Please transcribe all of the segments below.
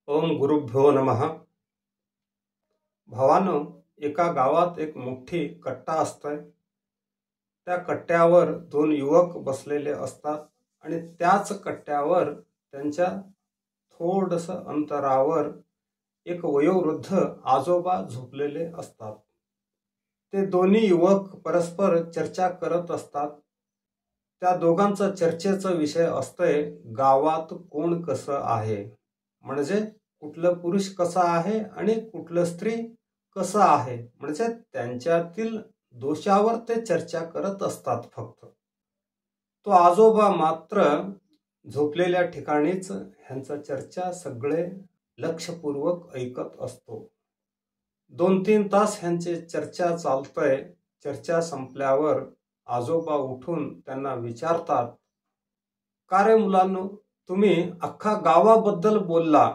ओम गुरुभ्यो नमः। भावानो, एका गावात एक मोठी कट्टा असते। त्या कट्ट्यावर दोन युवक बसलेले असतात आणि त्याच कट्ट्यावर त्यांच्या थोडस अंतरावर एक वयोवृद्ध आजोबा झोपलेले असतात। ते दोन्ही युवक परस्पर चर्चा करत असतात। त्या दोघांचा चर्चेचा विषय असतोय गावात कोण कसं आहे, म्हणजे कुठलं पुरुष कसा आहे आणि कुठलं स्त्री कसं आहे, म्हणजे त्यांच्यातील दोषावर ते चर्चा करत असतात। फक्त तो आजोबा मात्र झोपलेल्या ठिकाणीच ह्यांचा चर्चा सगळे लक्षपूर्वक ऐकत असतो। 2-3 तास ह्यांची चर्चा चालतय। चर्चा संपल्यावर आजोबा उठून त्यांना विचारतात, का रे मुलांनो, तुम्ही अख्खा गावाबद्दल बोलला,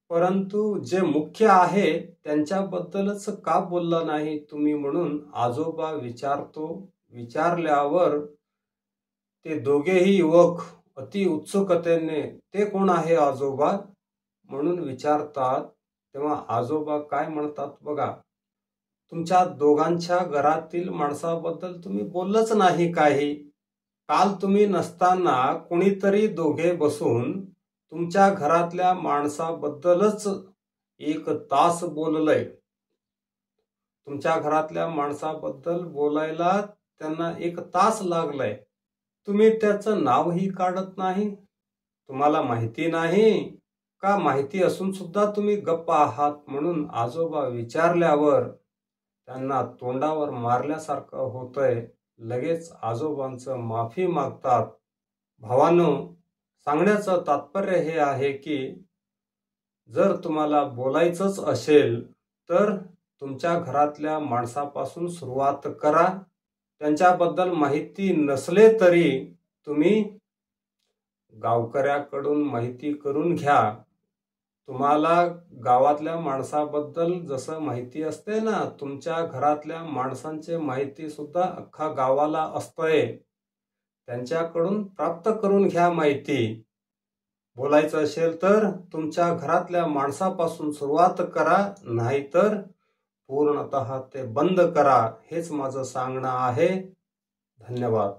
परंतु जे मुख्य आहे त्यांच्याबद्दलच का बोलला नाही तुम्ही, म्हणून आजोबा विचारल्यावर ते दोघेही युवक अति उत्सुकतेने ते कोण आहे आजोबा म्हणून विचारतात। तेव्हा आजोबा काय म्हणतात बघा, तुमच्या दोघांच्या घरातील माणसाबद्दल तुम्ही बोललच नाही काही। काल तुम्ही नसताना कोणीतरी दोघे बसून तुमच्या घरातल्या माणसाबद्दलच 1 तास बोललंय। तुमच्या घरातल्या माणसाबद्दल बोलायला त्यांना 1 तास लागलाय। तुम्ही त्याचं नावही काढत नाही। तुम्हाला माहिती नाही का? माहिती असून सुद्धा तुम्ही गप्प आहात, म्हणून आजोबा विचारल्यावर त्यांना तोंडावर मारल्यासारखं होतंय। लगेच आजोबांचं माफी मागतात। भावांनो, सांगण्याचं तात्पर्य हे आहे की जर तुम्हाला बोलायचंच असेल तर तुमच्या घरातल्या माणसापासून सुरुवात करा। त्यांच्याबद्दल माहिती नसले तरी तुम्ही गावकऱ्याकडून माहिती करून घ्या। तुम्हाला गावातल्या माणसाबद्दल जसं माहिती असते ना, तुमच्या घरातल्या माणसांची माहिती सुद्धा अख्खा गावाला असतंय। त्यांच्याकडून प्राप्त करून घ्या माहिती। बोलायचं असेल तर तुमच्या घरातल्या माणसापासून सुरुवात करा, नाहीतर पूर्णतः ते बंद करा। हेच माझं सांगणं आहे। धन्यवाद।